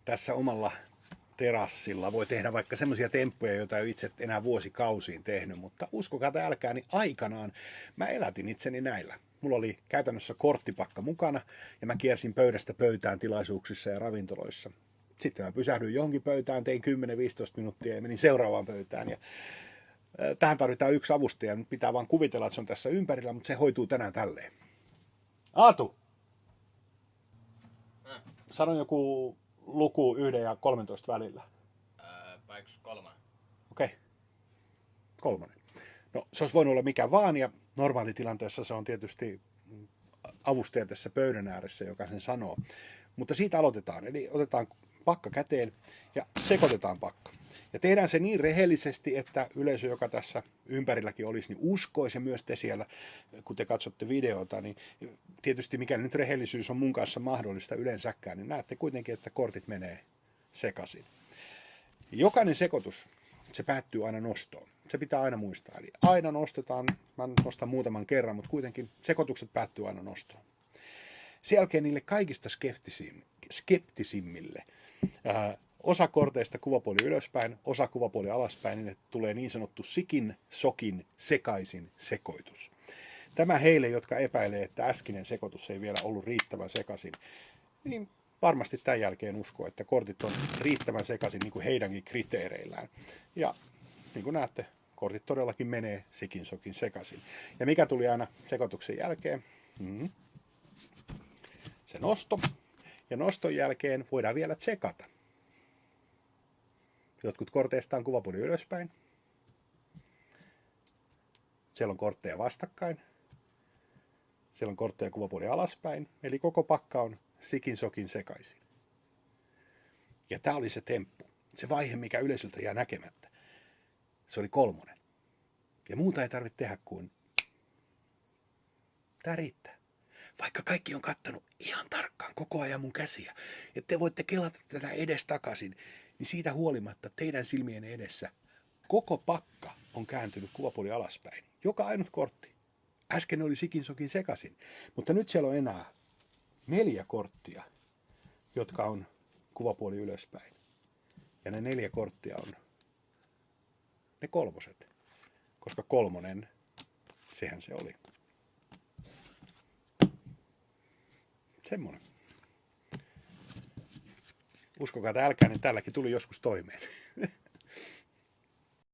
tässä omalla terassilla voi tehdä vaikka semmoisia temppuja, joita ei itse enää vuosikausiin tehnyt, mutta uskokaa tai älkää, niin aikanaan mä elätin itseni näillä. Mulla oli käytännössä korttipakka mukana ja mä kiersin pöydästä pöytään tilaisuuksissa ja ravintoloissa. Sitten mä pysähdyin johonkin pöytään, tein 10-15 minuuttia ja menin seuraavaan pöytään. Ja tähän tarvitaan yksi avustaja, nyt pitää vaan kuvitella, että se on tässä ympärillä, mutta se hoituu tänään tälleen. Aatu! Sano joku luku 1 ja 13 välillä. Vaikka 3. Okei. 3. No se olisi voinut olla mikä vaan ja normaalitilanteessa se on tietysti avustaja tässä pöydän ääressä, joka sen sanoo. Mutta siitä aloitetaan. Eli otetaan pakka käteen ja sekoitetaan pakka. Ja tehdään se niin rehellisesti, että yleisö, joka tässä ympärilläkin olisi, niin uskoisi ja myös te siellä, kun te katsotte videota, niin tietysti mikäli nyt rehellisyys on mun kanssa mahdollista yleensäkään, niin näette kuitenkin, että kortit menee sekaisin. Jokainen sekoitus, se päättyy aina nostoon. Se pitää aina muistaa. Eli aina nostetaan, mä nostan muutaman kerran, mutta kuitenkin sekoitukset päättyy aina nostoon. Sen jälkeen niille kaikista skeptisimmille osa korteista kuvapuoli ylöspäin, osa kuvapuoli alaspäin, niin tulee niin sanottu sikin, sokin, sekaisin sekoitus. Tämä heille, jotka epäilee, että äskeinen sekoitus ei vielä ollut riittävän sekaisin, niin varmasti tämän jälkeen uskoo, että kortit on riittävän sekaisin niin kuin heidänkin kriteereillään. Ja niin kuin näette, kortit todellakin menee sikin, sokin sekaisin. Ja mikä tuli aina sekoituksen jälkeen? Se nosto. Ja noston jälkeen voidaan vielä tsekata. Jotkut korteista on kuvapuoli ylöspäin. Siellä on kortteja vastakkain. Siellä on kortteja kuvapuoli alaspäin. Eli koko pakka on sikin sokin sekaisin. Ja tämä oli se temppu. Se vaihe, mikä yleisöltä jää näkemättä. Se oli 3. Ja muuta ei tarvitse tehdä kuin... Tämä riittää. Vaikka kaikki on kattonut ihan tarkkaan koko ajan mun käsiä, että te voitte kelata tätä edestakaisin, niin siitä huolimatta teidän silmien edessä koko pakka on kääntynyt kuvapuoli alaspäin. Joka ainut kortti. Äsken oli sikin sokin sekaisin, mutta nyt siellä on enää 4 korttia, jotka on kuvapuoli ylöspäin. Ja ne 4 korttia on ne 3, koska 3, sehän se oli. Semmoinen. Uskokaa, että älkää, niin tälläkin tuli joskus toimeen.